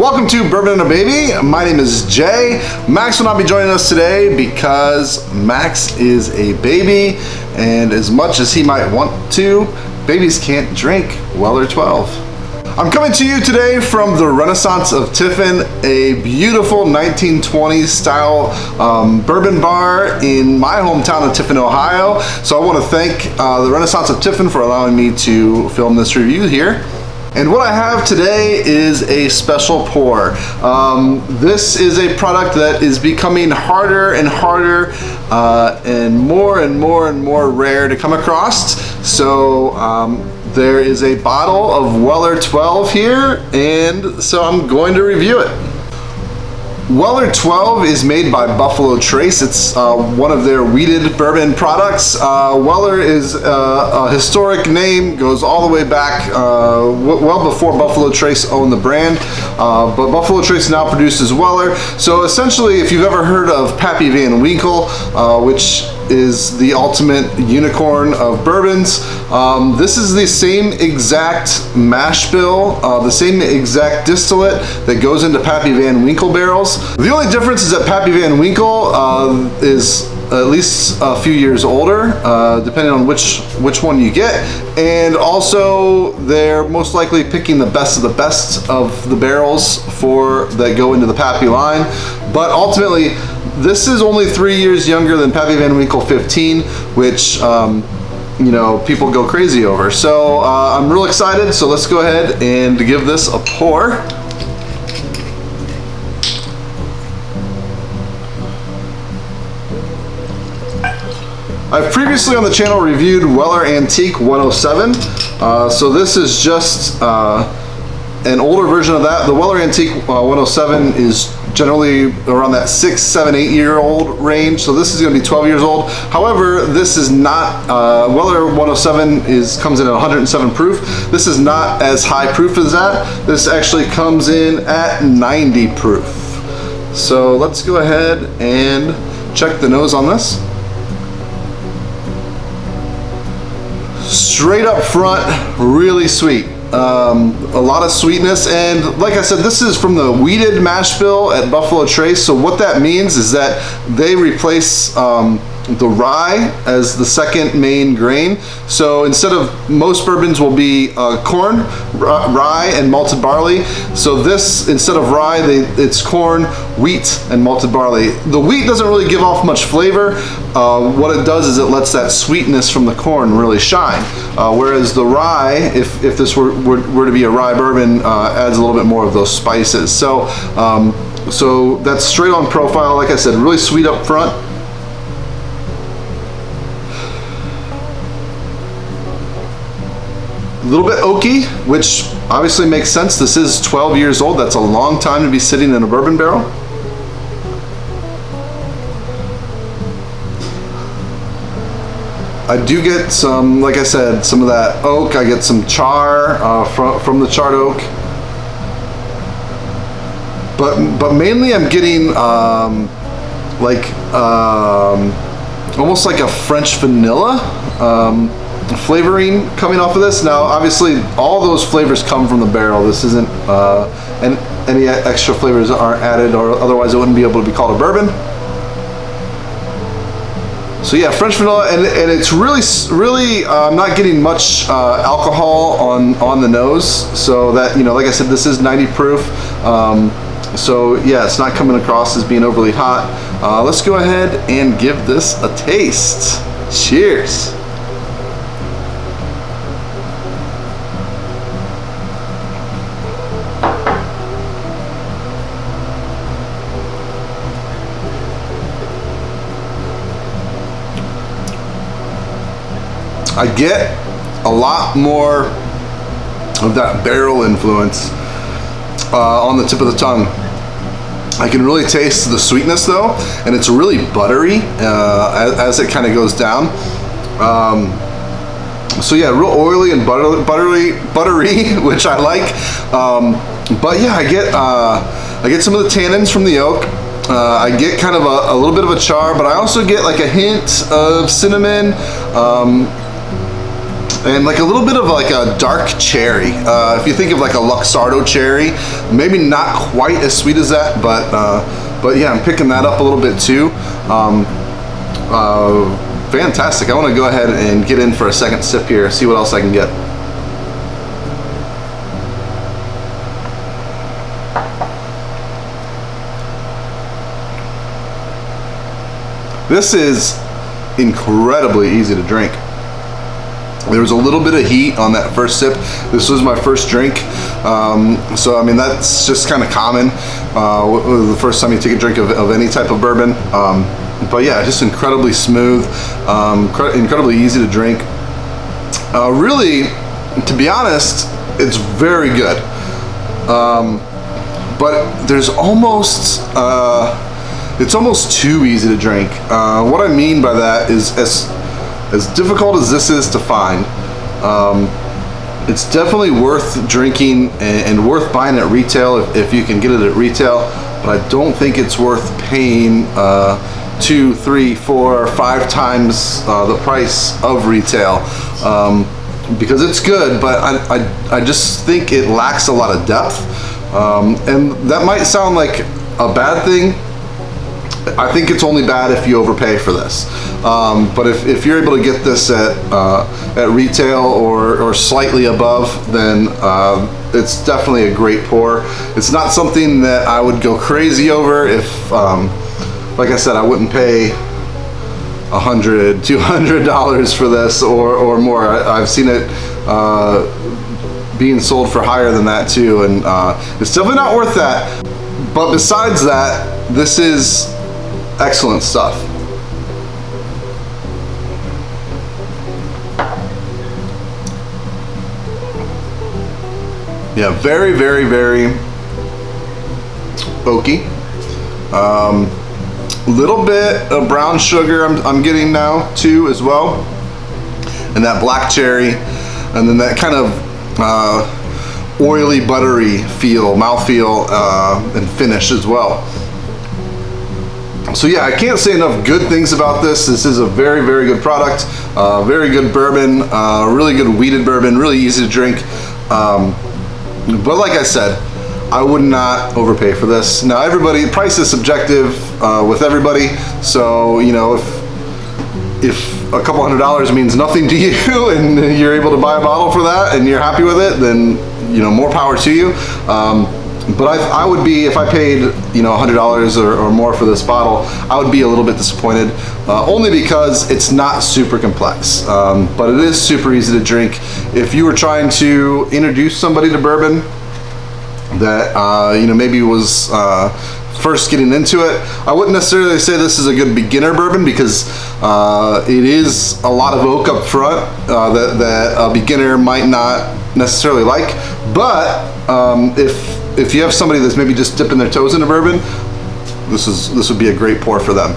Welcome to Bourbon and a Baby. My name is Jay. Max will not be joining us today because Max is a baby, and as much as he might want to, babies can't drink Weller 12. I'm coming to you today from the Renaissance of Tiffin, a beautiful 1920s style bourbon bar in my hometown of Tiffin, Ohio. So I want to thank the Renaissance of Tiffin for allowing me to film this review here. And what I have today is a special pour. This is a product that is becoming harder and harder and more rare to come across. So there is a bottle of Weller 12 here, and so I'm going to review it. Weller 12 is made by Buffalo Trace. It's one of their wheated bourbon products. Weller is a historic name, goes all the way back well before Buffalo Trace owned the brand, but Buffalo Trace now produces Weller. So essentially, if you've ever heard of Pappy Van Winkle, which is the ultimate unicorn of bourbons, this is the same exact mash bill, the same exact distillate that goes into Pappy Van Winkle barrels. The only difference is that Pappy Van Winkle is at least a few years older, depending on which one you get, and also they're most likely picking the best of the best of the barrels that go into the Pappy line. But ultimately, this is only 3 years younger than Pappy Van Winkle 15, which you know, people go crazy over. So I'm real excited. So let's go ahead and give this a pour. I've previously on the channel reviewed Weller Antique 107. So this is just an older version of that. The Weller Antique 107 is generally around that 6, 7, 8 year old range. So this is going to be 12 years old. However, this is not, Weller 107 comes in at 107 proof. This is not as high proof as that. This actually comes in at 90 proof. So let's go ahead and check the nose on this. Straight up front, really sweet. A lot of sweetness, and like I said, this is from the wheated mash bill at Buffalo Trace. So what that means is that they replace the rye as the second main grain. So instead of, most bourbons will be corn, rye, and malted barley. So this, instead of rye, it's corn, wheat, and malted barley. The wheat doesn't really give off much flavor. What it does is it lets that sweetness from the corn really shine. Whereas the rye, if this were to be a rye bourbon, adds a little bit more of those spices. So, so that's straight on profile. Like I said, really sweet up front. A little bit oaky, which obviously makes sense. This is 12 years old. That's a long time to be sitting in a bourbon barrel. I do get some, like I said, some of that oak. I get some char from the charred oak. But mainly I'm getting almost like a French vanilla flavoring coming off of this. Now obviously all those flavors come from the barrel. This isn't and any extra flavors aren't added, or otherwise it wouldn't be able to be called a bourbon. So yeah, French vanilla, and it's really I'm not getting much alcohol on the nose. So that, you know, like I said, this is 90 proof. So yeah, it's not coming across as being overly hot. Let's go ahead and give this a taste. Cheers. I get a lot more of that barrel influence on the tip of the tongue. I can really taste the sweetness though, and it's really buttery as it kind of goes down. So yeah, real oily and buttery, which I like. But yeah, I get some of the tannins from the oak. I get kind of a little bit of a char, but I also get like a hint of cinnamon. and like a little bit of like a dark cherry. If you think of like a Luxardo cherry, maybe not quite as sweet as that, but yeah, I'm picking that up a little bit too. Fantastic. I want to go ahead and get in for a second sip here, see what else I can get. This is incredibly easy to drink. There was a little bit of heat on that first sip. This was my first drink, so I mean that's just kind of common the first time you take a drink of any type of bourbon. But yeah, just incredibly smooth, incredibly easy to drink. Really, to be honest, it's very good. But there's almost, it's almost too easy to drink. What I mean by that is as difficult as this is to find, it's definitely worth drinking and worth buying at retail if you can get it at retail, but I don't think it's worth paying 2, 3, 4, 5 times the price of retail, because it's good, but I just think it lacks a lot of depth, and that might sound like a bad thing. I think it's only bad if you overpay for this, but if you're able to get this at retail or slightly above, then it's definitely a great pour. It's not something that I would go crazy over. If like I said, I wouldn't pay $100, $200 for this or more. I've seen it being sold for higher than that too, and it's definitely not worth that. But besides that, this is excellent stuff. Yeah, very, very, very oaky. Little bit of brown sugar I'm getting now too as well, and that black cherry, and then that kind of oily, buttery feel, mouthfeel, and finish as well. So yeah, I can't say enough good things about this. This is a very, very good product, very good bourbon, really good wheated bourbon, really easy to drink. But like I said, I would not overpay for this. Now price is subjective with everybody, so you know, if a couple $100 means nothing to you and you're able to buy a bottle for that and you're happy with it, then you know, more power to you. But I would be, if I paid, you know, $100 or more for this bottle, I would be a little bit disappointed, only because it's not super complex, but it is super easy to drink. If you were trying to introduce somebody to bourbon that you know, maybe was first getting into it, I wouldn't necessarily say this is a good beginner bourbon, because it is a lot of oak up front that a beginner might not necessarily like. But if you have somebody that's maybe just dipping their toes into bourbon, this would be a great pour for them.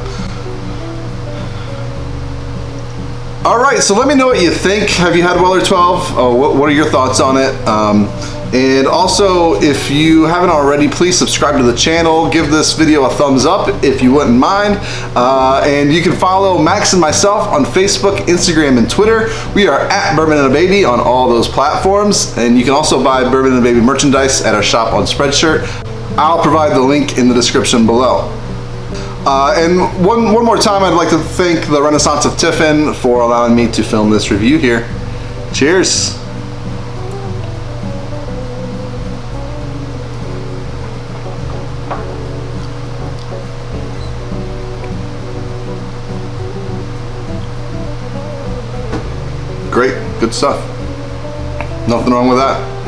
All right, so let me know what you think. Have you had Weller 12? What are your thoughts on it? And also, if you haven't already, please subscribe to the channel. Give this video a thumbs up if you wouldn't mind. And you can follow Max and myself on Facebook, Instagram, and Twitter. We are at Bourbon and a Baby on all those platforms. And you can also buy Bourbon and a Baby merchandise at our shop on Spreadshirt. I'll provide the link in the description below. And one more time, I'd like to thank the Renaissance of Tiffin for allowing me to film this review here. Cheers. Great, good stuff. Nothing wrong with that.